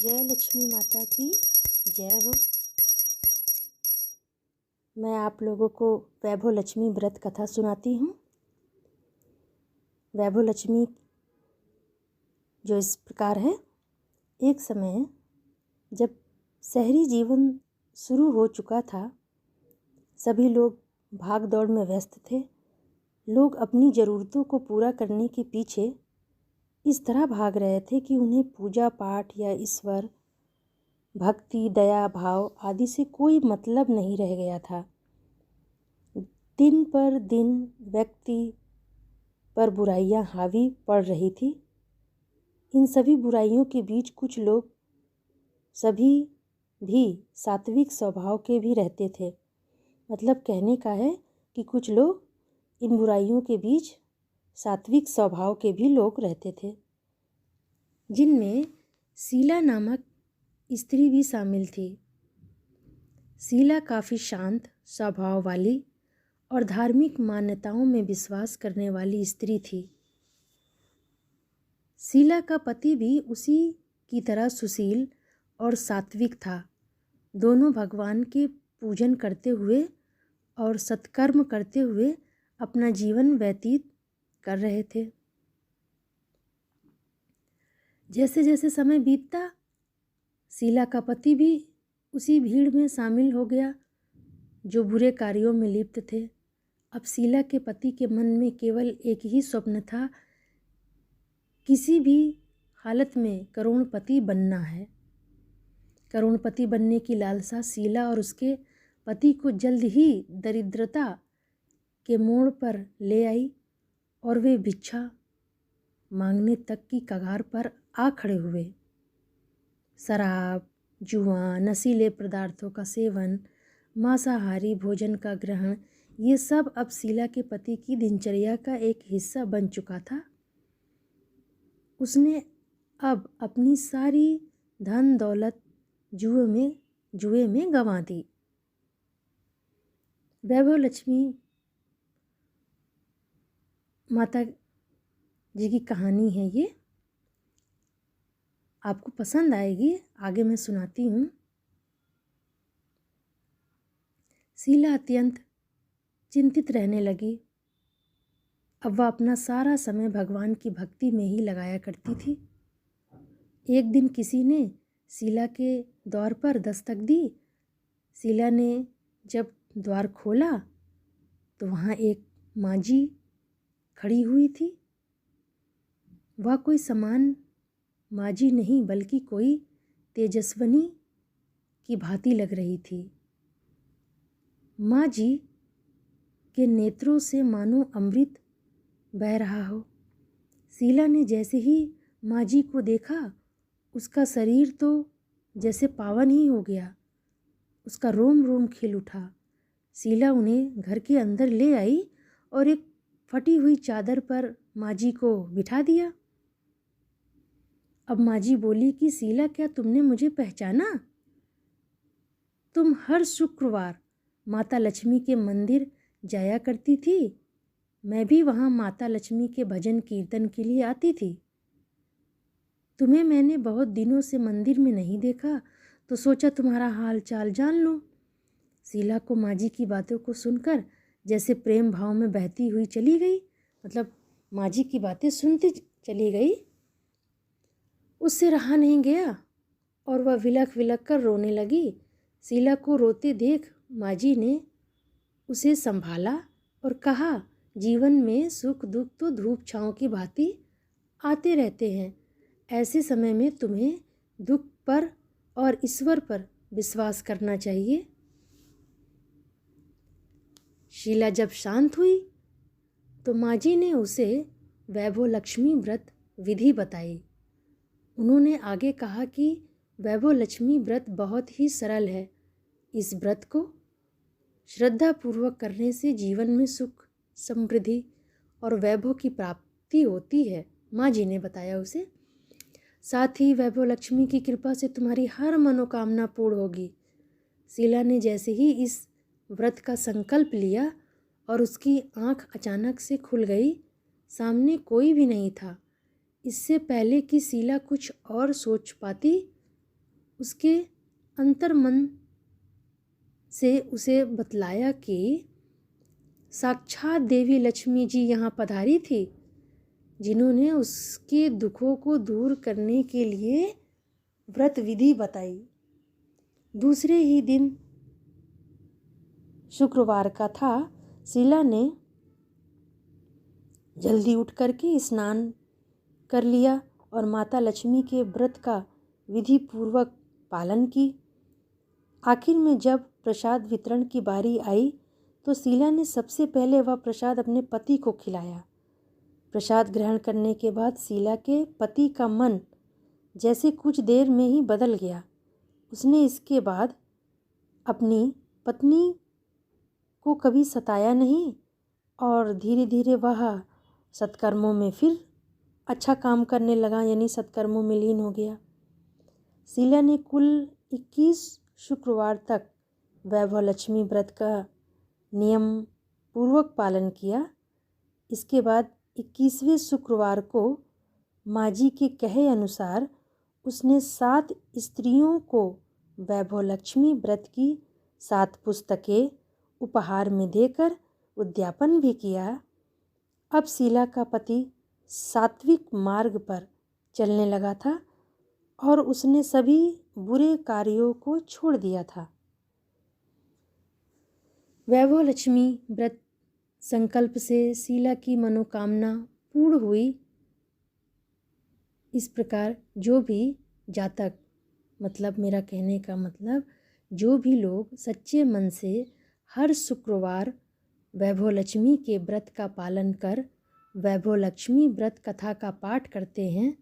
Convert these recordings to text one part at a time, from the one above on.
जय लक्ष्मी माता की जय हो। मैं आप लोगों को वैभव लक्ष्मी व्रत कथा सुनाती हूँ। वैभव लक्ष्मी जो इस प्रकार है। एक समय जब शहरी जीवन शुरू हो चुका था, सभी लोग भाग दौड़ में व्यस्त थे। लोग अपनी ज़रूरतों को पूरा करने के पीछे इस तरह भाग रहे थे कि उन्हें पूजा पाठ या ईश्वर, भक्ति, दया भाव आदि से कोई मतलब नहीं रह गया था। दिन पर दिन व्यक्ति पर बुराइयां हावी पड़ रही थी। इन सभी बुराइयों के बीच कुछ लोग सभी भी सात्विक स्वभाव के भी रहते थे। मतलब कहने का है कि कुछ लोग इन बुराइयों के बीच सात्विक स्वभाव के भी लोग रहते थे, जिनमें शीला नामक स्त्री भी शामिल थी। शीला काफ़ी शांत स्वभाव वाली और धार्मिक मान्यताओं में विश्वास करने वाली स्त्री थी। शीला का पति भी उसी की तरह सुशील और सात्विक था। दोनों भगवान के पूजन करते हुए और सत्कर्म करते हुए अपना जीवन व्यतीत कर रहे थे। जैसे जैसे समय बीतता, शीला का पति भी उसी भीड़ में शामिल हो गया जो बुरे कार्यों में लिप्त थे। अब शीला के पति के मन में केवल एक ही स्वप्न था, किसी भी हालत में करोड़पति बनना है। करोड़पति बनने की लालसा शीला और उसके पति को जल्द ही दरिद्रता के मोड़ पर ले आई और वे भिक्षा मांगने तक की कगार पर आ खड़े हुए। शराब, जुआ, नशीले पदार्थों का सेवन, मांसाहारी भोजन का ग्रहण, ये सब अब शीला के पति की दिनचर्या का एक हिस्सा बन चुका था। उसने अब अपनी सारी धन दौलत जुए में गंवा दी। वैभव लक्ष्मी माता जी की कहानी है ये। आपको पसंद आएगी, आगे मैं सुनाती हूँ। शीला अत्यंत चिंतित रहने लगी। अब वह अपना सारा समय भगवान की भक्ति में ही लगाया करती थी। एक दिन किसी ने शीला के द्वार पर दस्तक दी। शीला ने जब द्वार खोला तो वहाँ एक माँझी खड़ी हुई थी। वह कोई सामान्य माँझी नहीं बल्कि कोई तेजस्विनी की भांति लग रही थी। माँझी के नेत्रों से मानो अमृत बह रहा हो। शीला ने जैसे ही माँझी को देखा, उसका शरीर तो जैसे पावन ही हो गया। उसका रोम रोम खिल उठा। शीला उन्हें घर के अंदर ले आई और एक फटी हुई चादर पर माँझी को बिठा दिया। अब माँझी बोली कि शीला, क्या तुमने मुझे पहचाना? तुम हर शुक्रवार माता लक्ष्मी के मंदिर जाया करती थी। मैं भी वहाँ माता लक्ष्मी के भजन कीर्तन के लिए आती थी। तुम्हें मैंने बहुत दिनों से मंदिर में नहीं देखा तो सोचा तुम्हारा हाल चाल जान लो। शीला को माँझी की बातों को सुनकर जैसे प्रेम भाव में बहती हुई चली गई। मतलब माँझी की बातें सुनती चली गई। उससे रहा नहीं गया और वह विलख विलख कर रोने लगी। शीला को रोते देख माँझी ने उसे संभाला और कहा, जीवन में सुख दुख तो धूप छाँव की भांति आते रहते हैं। ऐसे समय में तुम्हें दुख पर और ईश्वर पर विश्वास करना चाहिए। शीला जब शांत हुई तो माँझी ने उसे वैभव लक्ष्मी व्रत विधि बताई। उन्होंने आगे कहा कि वैभव लक्ष्मी व्रत बहुत ही सरल है। इस व्रत को श्रद्धापूर्वक करने से जीवन में सुख, समृद्धि और वैभव की प्राप्ति होती है। माँझी ने बताया उसे। साथ ही वैभव लक्ष्मी की कृपा से तुम्हारी हर मनोकामना पूर्ण होगी। शीला ने जैसे ही इस व्रत का संकल्प लिया और उसकी आंख अचानक से खुल गई। सामने कोई भी नहीं था। इससे पहले कि शीला कुछ और सोच पाती, उसके अंतर्मन से उसे बतलाया कि साक्षात देवी लक्ष्मी जी यहाँ पधारी थी, जिन्होंने उसके दुखों को दूर करने के लिए व्रत विधि बताई। दूसरे ही दिन शुक्रवार का था। शीला ने जल्दी उठ करके स्नान कर लिया और माता लक्ष्मी के व्रत का विधि पूर्वक पालन की। आखिर में जब प्रसाद वितरण की बारी आई तो शीला ने सबसे पहले वह प्रसाद अपने पति को खिलाया। प्रसाद ग्रहण करने के बाद शीला के पति का मन जैसे कुछ देर में ही बदल गया। उसने इसके बाद अपनी पत्नी को कभी सताया नहीं और धीरे धीरे वह सत्कर्मों में फिर अच्छा काम करने लगा, यानी सत्कर्मों में लीन हो गया। शीला ने कुल 21 शुक्रवार तक वैभव लक्ष्मी व्रत का नियम पूर्वक पालन किया। इसके बाद 21वें शुक्रवार को माँ जी के कहे अनुसार उसने 7 स्त्रियों को वैभव लक्ष्मी व्रत की 7 पुस्तकें उपहार में देकर उद्यापन भी किया। अब शीला का पति सात्विक मार्ग पर चलने लगा था और उसने सभी बुरे कार्यों को छोड़ दिया था। वैभव लक्ष्मी व्रत संकल्प से शीला की मनोकामना पूर्ण हुई। इस प्रकार जो भी जातक, मतलब मेरा कहने का मतलब जो भी लोग सच्चे मन से हर शुक्रवार वैभव लक्ष्मी के व्रत का पालन कर वैभव लक्ष्मी व्रत कथा का पाठ करते हैं,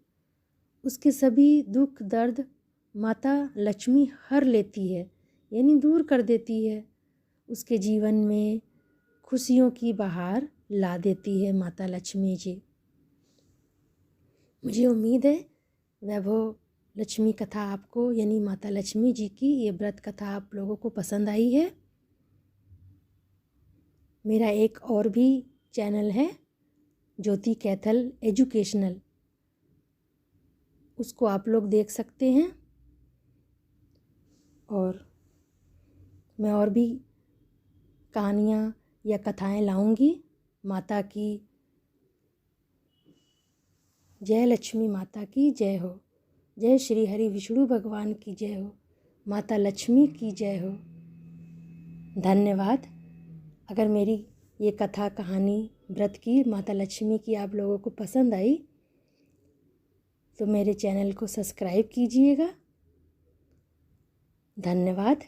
उसके सभी दुख दर्द माता लक्ष्मी हर लेती है, यानी दूर कर देती है। उसके जीवन में खुशियों की बहार ला देती है माता लक्ष्मी जी। मुझे उम्मीद है वैभव लक्ष्मी कथा आपको, यानी माता लक्ष्मी जी की ये व्रत कथा आप लोगों को पसंद आई है। मेरा एक और भी चैनल है ज्योति कैथल एजुकेशनल, उसको आप लोग देख सकते हैं। और मैं और भी कहानियाँ या कथाएं लाऊंगी। माता की जय, लक्ष्मी माता की जय हो, जय श्री हरि विष्णु भगवान की जय हो, माता लक्ष्मी की जय हो। धन्यवाद। अगर मेरी ये कथा कहानी व्रत की माता लक्ष्मी की आप लोगों को पसंद आई तो मेरे चैनल को सब्सक्राइब कीजिएगा। धन्यवाद।